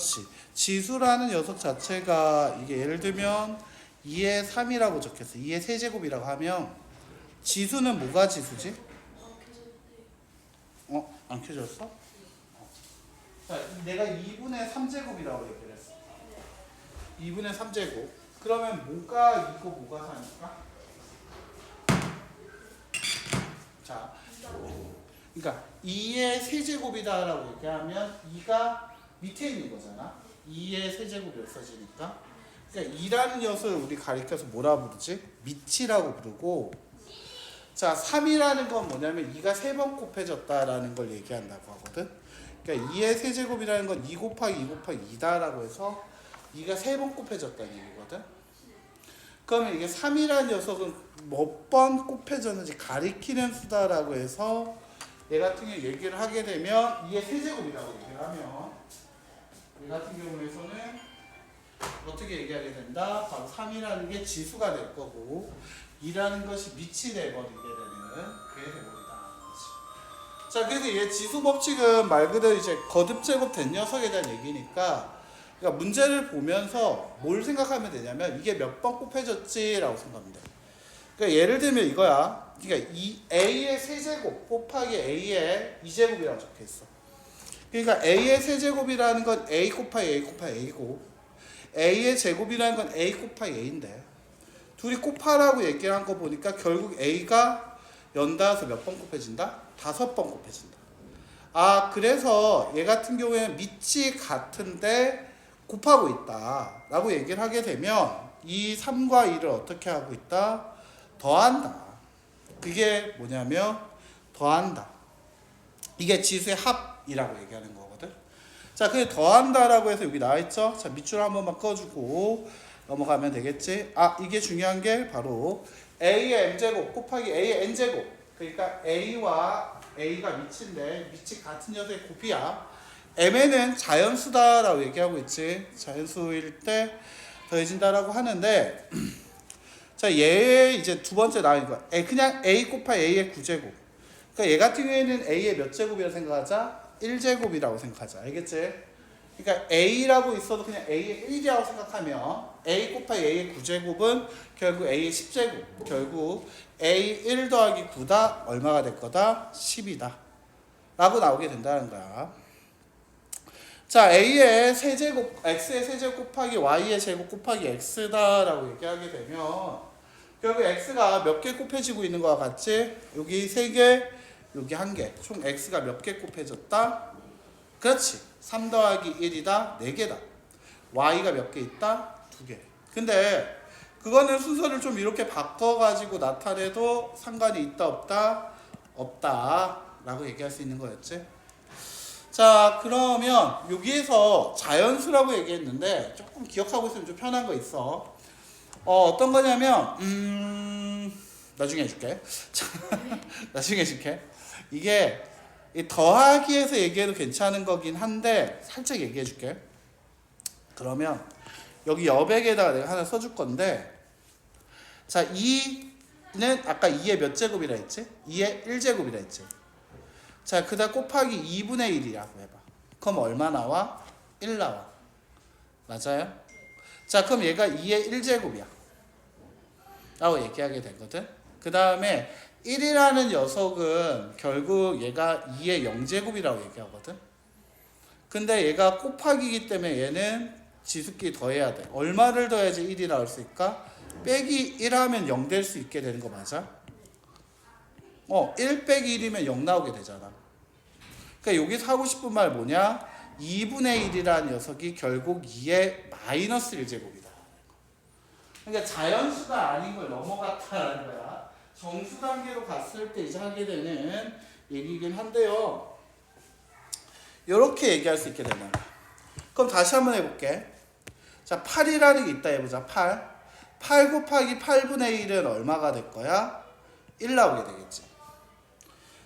그렇지. 지수라는 녀석 자체가 이게 예를 들면 2의 3이라고 적혔어. 2의 세제곱이라고 하면 지수는 뭐가 지수지? 안 켜졌어? 자, 내가 2분의 3제곱이라고 얘기를 했어. 2분의 3제곱. 그러면 뭐가 2고 뭐가 3일까? 자, 그러니까 2의 세제곱이다라고 얘기하면 2가 밑에 있는 거잖아. 2의 세제곱이 없어지니까. 그러니까 2라는 녀석을 우리 가리켜서 뭐라 부르지? 밑이라고 부르고, 자 3이라는 건 뭐냐면 2가 3번 곱해졌다라는 걸 얘기한다고 하거든. 그러니까 2의 세제곱이라는 건 2 곱하기 2 곱하기 2다라고 해서 2가 3번 곱해졌다는 얘기거든. 그러면 이게 3이라는 녀석은 몇 번 곱해졌는지 가리키는 수다라고 해서 얘 같은 경우 얘기를 하게 되면 2의 세제곱이라고 얘기를 하면 얘 같은 경우에서는 어떻게 얘기하게 된다? 바로 3이라는 게 지수가 될 거고 2라는 것이 밑이 돼버리게 되는 그게 돼버린다는 거지. 자, 그래서 얘 지수 법칙은 말 그대로 이제 거듭 제곱된 녀석에 대한 얘기니까 그러니까 문제를 보면서 뭘 생각하면 되냐면 이게 몇 번 곱해졌지라고 생각하면 돼. 그러니까 예를 들면 이거야. 그러니까 A의 세제곱 곱하기 A의 2제곱이라고 적혀있어. 그러니까 A의 세제곱이라는 건 A 곱하기 A 곱하기 A고 A의 제곱이라는 건 A 곱하기 A인데 둘이 곱하라고 얘기한 거 보니까 결국 A가 연달아서 몇 번 곱해진다? 5번 곱해진다. 아, 그래서 얘 같은 경우에는 밑이 같은데 곱하고 있다 라고 얘기를 하게 되면 이 3과 2를 어떻게 하고 있다? 더한다. 그게 뭐냐면 더한다. 이게 지수의 합이라고 얘기하는 거거든. 자, 그게 더한다라고 해서 여기 나와있죠. 자, 밑줄 한 번만 꺼주고 넘어가면 되겠지. 아, 이게 중요한 게 바로 A의 m제곱 곱하기 A의 n제곱. 그러니까 A와 A가 밑인데 밑이 같은 녀석의 곱이야. m에는 자연수다라고 얘기하고 있지. 자연수일 때 더해진다라고 하는데 자, 얘 이제 두 번째 나온 거야. 그냥 A 곱하기 A의 9제곱. 그러니까 얘 같은 경우에는 A의 몇 제곱이라고 생각하자? 1제곱이라고 생각하자. 알겠지? 그러니까 A라고 있어도 그냥 A의 1이라고 생각하면 A 곱하기 A의 9제곱은 결국 A의 10제곱. 결국 A 1 더하기 9다. 얼마가 될 거다? 10이다. 라고 나오게 된다는 거야. 자, A의 세제곱, X의 세제곱 곱하기 Y의 제곱 곱하기 X다 라고 얘기하게 되면 결국 X가 몇 개 곱해지고 있는 것과 같이 여기 3개, 여기 1개. 총 X가 몇 개 곱해졌다? 그렇지. 3 더하기 1이다. 4개다. Y가 몇 개 있다? 2개. 근데 그거는 순서를 좀 이렇게 바꿔가지고 나타내도 상관이 있다 없다? 없다 라고 얘기할 수 있는 거였지. 자, 그러면 여기에서 자연수라고 얘기했는데 조금 기억하고 있으면 좀 편한 거 있어. 어떤 거냐면 나중에 해줄게. 나중에 해줄게. 이게 더하기에서 얘기해도 괜찮은 거긴 한데 살짝 얘기해 줄게. 그러면 여기 여백에다가 내가 하나 써줄 건데 자, 2는 아까 2의 몇 제곱이라 했지? 2의 1제곱이라 했지? 자, 그다음 곱하기 2분의 1이라고 해봐. 그럼 얼마 나와? 1 나와. 맞아요? 자, 그럼 얘가 2의 1제곱이야 라고 얘기하게 되거든. 그 다음에 1이라는 녀석은 결국 얘가 2의 0제곱이라고 얘기하거든. 근데 얘가 곱하기이기 때문에 얘는 지수끼리 더해야 돼. 얼마를 더해야지 1이 나올 수 있을까? 빼기 1 하면 0 될 수 있게 되는 거 맞아? 1 빼기 1이면 0 나오게 되잖아. 그러니까 여기서 하고 싶은 말 뭐냐? 2분의 1이라는 녀석이 결국 2의 마이너스 1제곱이다. 그러니까 자연수가 아닌 걸 넘어갔다는 거야. 정수 단계로 갔을 때 이제 하게 되는 얘기이긴 한데요. 이렇게 얘기할 수 있게 되는 거야. 그럼 다시 한번 해볼게. 자, 8이라는 게 있다 해보자. 8 곱하기 8분의 1은 얼마가 될 거야? 1 나오게 되겠지.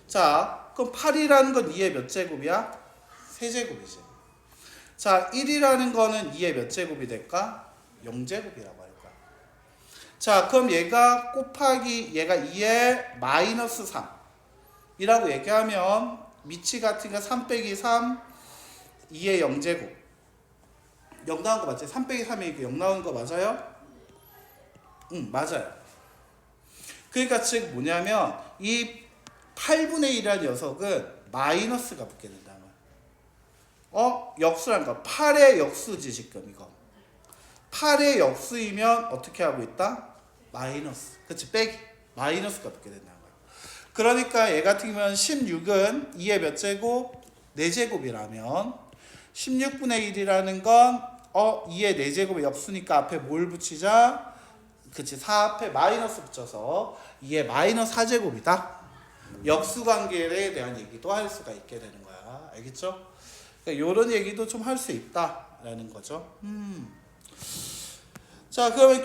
자, 그럼 8이라는 건 2의 몇 제곱이야? 세제곱이지. 자, 1이라는 거는 2의 몇 제곱이 될까? 0제곱이라고 할 거야. 자, 그럼 얘가 곱하기 얘가 2의 마이너스 3이라고 얘기하면 미치 같은 거 3 빼기 3 2의 0제곱 0 나온 거 맞지? 3 빼기 3이 0 나오는 거 맞아요? 응, 맞아요. 그러니까 즉 뭐냐면 이 8분의 1이라는 녀석은 마이너스가 붙게 된다는 거야. 역수란 거. 8의 역수지 지금 이거. 8의 역수이면 어떻게 하고 있다? 마이너스. 그치? 빼기. 마이너스가 붙게 된다는 거야. 그러니까 얘 같은 경우는 16은 2의 몇 제곱? 4제곱이라면 16분의 1이라는 건 2의 4제곱이 역수니까 앞에 뭘 붙이자? 그치? 4 앞에 마이너스 붙여서 2의 마이너스 4제곱이다. 역수관계에 대한 얘기도 할 수가 있게 되는 거야. 알겠죠? 그러니까 이런 얘기도 좀 할 수 있다라는 거죠. 자, 그러면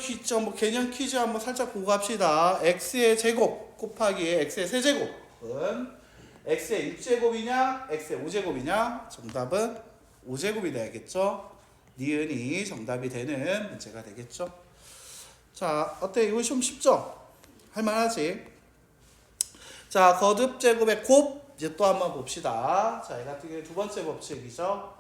개념 퀴즈 한번 살짝 보고 갑시다. x의 제곱 곱하기 x의 세제곱은 x의 6제곱이냐 x의 5제곱이냐? 정답은 5제곱이 돼야겠죠. 니은이 정답이 되는 문제가 되겠죠. 자, 어때? 이거 좀 쉽죠? 할만하지? 자, 거듭 제곱의 곱 이제 또 한번 봅시다. 자, 이 같은 경우 두 번째 법칙이죠.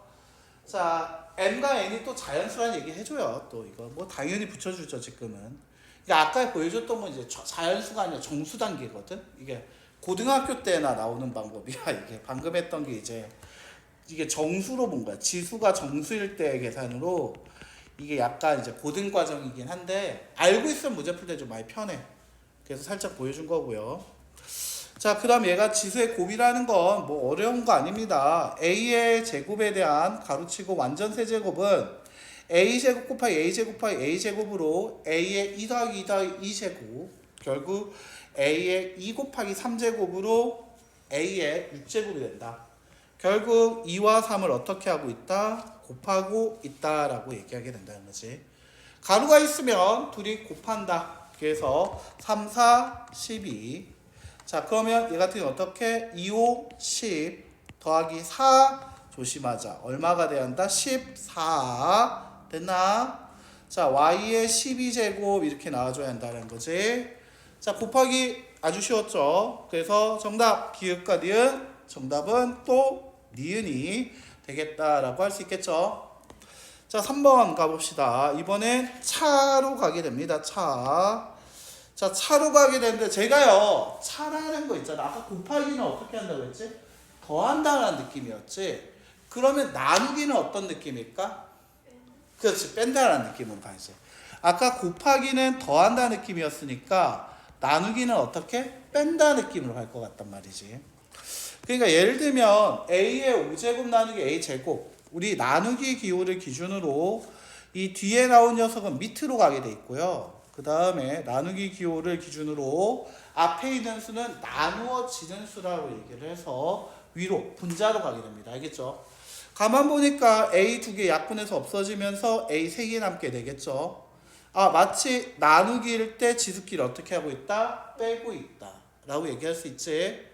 자, m과 n이 또 자연수란 얘기 해줘요. 또 이거 뭐 당연히 붙여주죠 지금은. 그러니까 아까 보여줬던 건 이제 자연수가 아니라 정수 단계거든. 이게 고등학교 때나 나오는 방법이야. 이게 방금 했던 게 이게 정수로 본 거야. 지수가 정수일 때 계산으로 이게 약간 이제 고등 과정이긴 한데 알고 있으면 문제 풀 때 좀 많이 편해. 그래서 살짝 보여준 거고요. 자, 그 다음 얘가 지수의 곱이라는 건 뭐 어려운 거 아닙니다. a의 제곱에 대한 가로치고 완전 세제곱은 a제곱 곱하기 a제곱 곱하기 a제곱으로 a의 2 더하기 2 더하기 2제곱 결국 a의 2 곱하기 3제곱으로 a의 6제곱이 된다. 결국 2와 3을 어떻게 하고 있다? 곱하고 있다라고 얘기하게 된다는 거지. 가루가 있으면 둘이 곱한다. 그래서 3, 4, 12. 자, 그러면 얘 같은 경우 어떻게? 2, 5, 10 더하기 4 조심하자. 얼마가 돼야 한다? 14 됐나? 자, y의 12제곱 이렇게 나와줘야 한다는 거지. 자, 곱하기 아주 쉬웠죠. 그래서 정답 기읍과 니은 정답은 또 니은이 되겠다라고 할 수 있겠죠. 자, 3번 가봅시다. 이번엔 차로 가게 됩니다. 차. 자, 차로 가게 되는데 제가요 차라는 거 있잖아. 아까 곱하기는 어떻게 한다고 했지? 더한다는 느낌이었지. 그러면 나누기는 어떤 느낌일까? 그렇지, 뺀다라는 느낌으로 가야지. 아까 곱하기는 더한다는 느낌이었으니까 나누기는 어떻게? 뺀다 느낌으로 갈 것 같단 말이지. 그러니까 예를 들면 a의 5제곱 나누기 a제곱, 우리 나누기 기호를 기준으로 이 뒤에 나온 녀석은 밑으로 가게 돼 있고요. 그 다음에 나누기 기호를 기준으로 앞에 있는 수는 나누어지는 수라고 얘기를 해서 위로 분자로 가게 됩니다. 알겠죠? 가만 보니까 a 2개 약분해서 없어지면서 a 3개 남게 되겠죠. 마치 나누기일 때 지수끼리 어떻게 하고 있다? 빼고 있다 라고 얘기할 수 있지.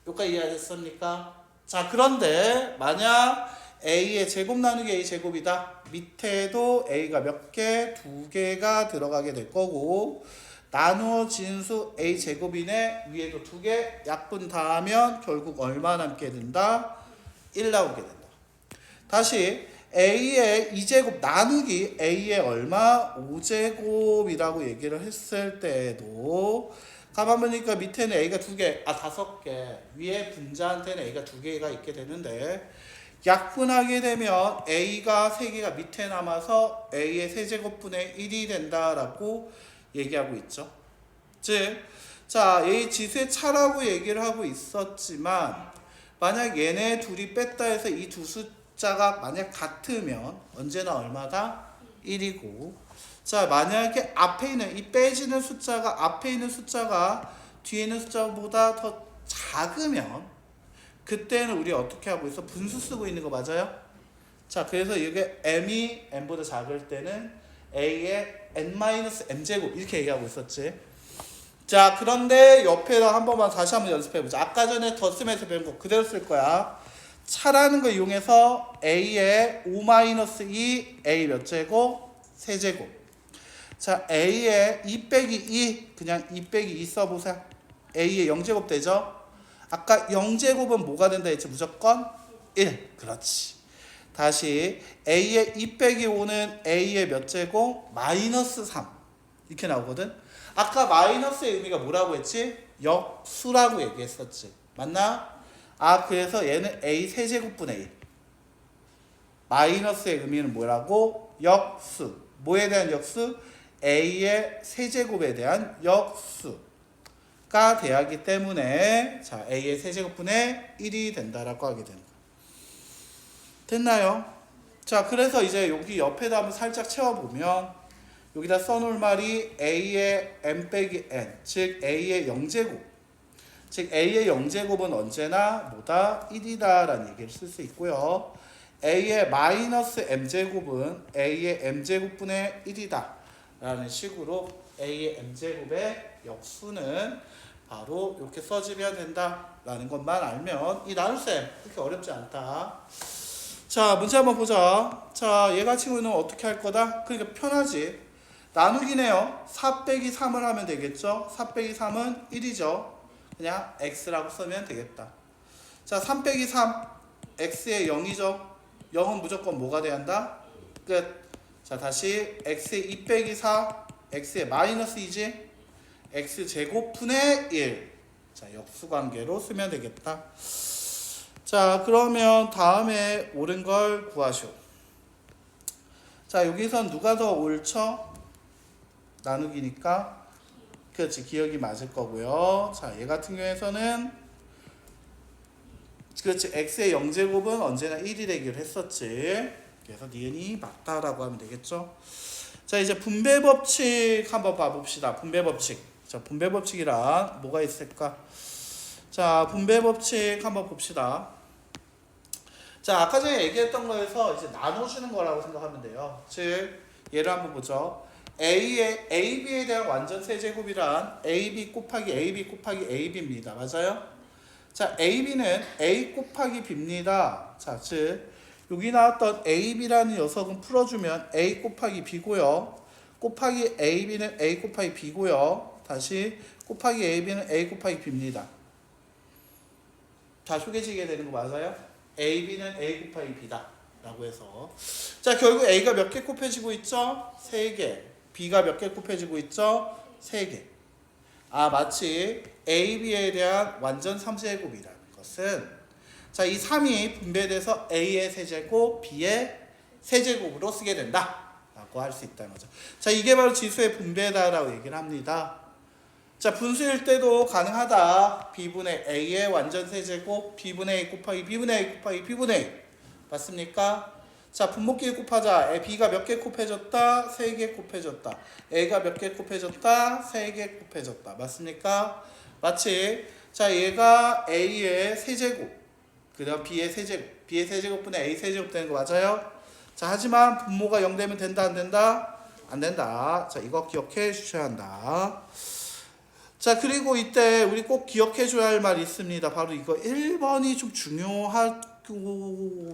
여기까지 이해하셨습니까? 자, 그런데 만약 a의 제곱 나누기 a 제곱이다. 밑에도 a가 몇 개? 2개가 들어가게 될 거고 나누어진 수 a 제곱이네. 위에도 2개 약분 다 하면 결국 얼마 남게 된다? 1 나오게 된다. 다시 a의 2제곱 나누기 a의 얼마? 5제곱이라고 얘기를 했을 때에도 가만 보니까 밑에는 a가 2개, 5개, 위에 분자한테는 a가 2개가 있게 되는데 약분하게 되면 a가 3개가 밑에 남아서 a의 세제곱분의 1이 된다라고 얘기하고 있죠. 즉, 자, a 지수의 차라고 얘기를 하고 있었지만 만약 얘네 둘이 뺐다 해서 이 두 숫자가 만약 같으면 언제나 얼마다? 1이고 자, 만약에 앞에 있는 이 빼지는 숫자가 앞에 있는 숫자가 뒤에 있는 숫자보다 더 작으면 그때는 우리 어떻게 하고 있어? 분수 쓰고 있는 거 맞아요? 자, 그래서 이게 m이 m보다 작을 때는 a의 n-m제곱 이렇게 얘기하고 있었지. 자, 그런데 옆에다 한 번만 다시 한번 연습해보자. 아까 전에 덧쓰면서 배운 거 그대로 쓸 거야. 차라는 거 이용해서 a의 5-2 a 몇 제곱? 세제곱. 자, a의 2 빼기 2 그냥 2 빼기 2 써보세요. a의 0제곱 되죠? 아까 0제곱은 뭐가 된다 했지? 무조건 1. 그렇지. 다시 a의 2 빼기 5는 a의 몇 제곱? 마이너스 3 이렇게 나오거든. 아까 마이너스의 의미가 뭐라고 했지? 역수라고 얘기했었지. 맞나? 아 그래서 얘는 a 세제곱분의 1. 마이너스의 의미는 뭐라고? 역수. 뭐에 대한 역수? a의 세제곱에 대한 역수가 돼야하기 때문에 자 a의 세제곱분의 1이 된다라고 하게 되는 거예요. 됐나요? 자 그래서 이제 여기 옆에다 한번 살짝 채워보면 여기다 써놓을 말이 a의 m 빼기 n 즉 a의 0제곱 즉 a의 0제곱은 언제나 뭐다? 1이다 라는 얘기를 쓸 수 있고요. a의 마이너스 m제곱은 a의 m제곱분의 1이다 라는 식으로 a의 m제곱의 역수는 바로 이렇게 써주면 된다 라는 것만 알면 이 나눗셈 그렇게 어렵지 않다. 자 문제 한번 보자. 자 얘 같은 경우는 어떻게 할 거다? 그러니까 편하지. 나누기네요. 4 빼기 3을 하면 되겠죠. 4 빼기 3은 1이죠. 그냥 x라고 쓰면 되겠다. 자 3 빼기 3 x의 0이죠. 0은 무조건 뭐가 돼야 한다? 끝. 자 다시 x의 2 빼기 4 x의 마이너스 2지. x제곱분의 1. 자 역수관계로 쓰면 되겠다. 자 그러면 다음에 옳은 걸 구하시오. 자 여기선 누가 더 옳죠? 나누기니까 그렇지 기억이 맞을 거고요. 자 얘 같은 경우에서는 그렇지 x의 0제곱은 언제나 1이 되기로 했었지. 그래서 니은이 맞다라고 하면 되겠죠. 자 이제 분배법칙 한번 봐봅시다. 분배법칙. 자 분배법칙이란 뭐가 있을까? 자 분배법칙 한번 봅시다. 자 아까 전에 얘기했던 거에서 이제 나눠주는 거라고 생각하면 돼요. 즉 얘를 한번 보죠. A의 AB에 대한 완전 세제곱이란 AB 곱하기 AB 곱하기 AB입니다. 맞아요? 자 AB는 A 곱하기 B입니다. 자 즉 여기 나왔던 AB라는 녀석은 풀어주면 A 곱하기 B고요. 곱하기 AB는 A 곱하기 B고요. 다시 곱하기 AB는 A 곱하기 B입니다. 다 쪼개지게 되는 거 맞아요? AB는 A 곱하기 B다 라고 해서 자 결국 A가 몇 개 곱해지고 있죠? 3개. B가 몇 개 곱해지고 있죠? 3개. 아 마치 AB에 대한 완전 3제곱이라는 것은 자 이 3이 분배돼서 A의 세제곱, B의 세제곱으로 쓰게 된다 라고 할 수 있다는 거죠. 자 이게 바로 지수의 분배다라고 얘기를 합니다. 자 분수일 때도 가능하다. B분의 A의 완전 세제곱 B분의 A 곱하기 B분의 A 곱하기 B분의 A 맞습니까? 자 분모끼리 곱하자. B가 몇 개 곱해졌다? 3개 곱해졌다. A가 몇 개 곱해졌다? 3개 곱해졌다. 맞습니까? 마치 자 얘가 A의 세제곱 그 다음 B의 세제곱 B의 세제곱분의 A 세제곱 되는 거 맞아요? 자 하지만 분모가 0 되면 된다 안 된다? 안 된다. 자 이거 기억해 주셔야 한다. 자 그리고 이때 우리 꼭 기억해 줘야 할 말이 있습니다. 바로 이거 1번이 좀 중요하고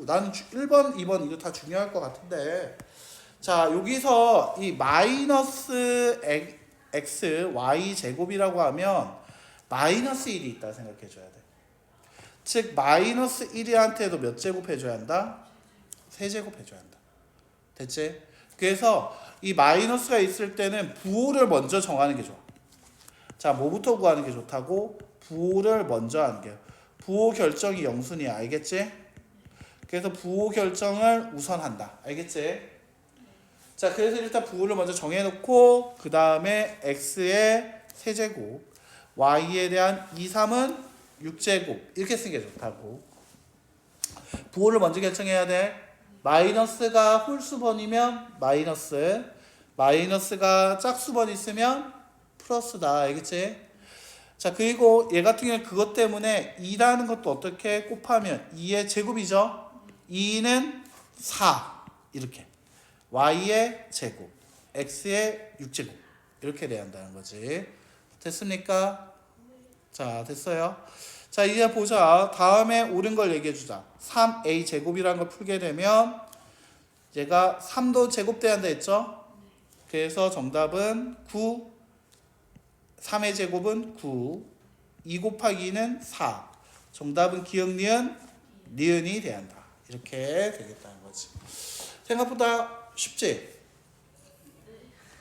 나는 1번, 2번 이거 다 중요할 것 같은데 자 여기서 이 마이너스 x, y 제곱이라고 하면 마이너스 1이 있다 생각해 줘야 돼. 즉 마이너스 1이한테도 몇 제곱 해줘야 한다? 3제곱 해줘야 한다. 됐지? 그래서 이 마이너스가 있을 때는 부호를 먼저 정하는 게 좋아. 자 뭐부터 구하는 게 좋다고? 부호를 먼저 하는 게 부호 결정이 0순위야. 알겠지? 그래서 부호 결정을 우선 한다. 알겠지? 자 그래서 일단 부호를 먼저 정해놓고 그 다음에 x의 세제곱 y에 대한 2, 3은 6제곱 이렇게 쓰는 게 좋다고. 부호를 먼저 결정해야 돼. 마이너스가 홀수번이면 마이너스 마이너스가 짝수번 있으면 플러스다. 알겠지? 자 그리고 얘 같은 경우는 그것 때문에 2라는 것도 어떻게 곱하면 2의 제곱이죠. 2는 4 이렇게 y의 제곱 x의 6제곱 이렇게 돼야 한다는 거지. 됐습니까? 자 됐어요. 자 이제 보자. 다음에 옳은 걸 얘기해 주자. 3a 제곱이라는 걸 풀게 되면 얘가 3도 제곱돼야 한다 했죠. 그래서 정답은 9 3의 제곱은 9 2 곱하기 2는 4 정답은 기억 니은 니은이 돼야 한다 이렇게 되겠다는 거지. 생각보다 쉽지?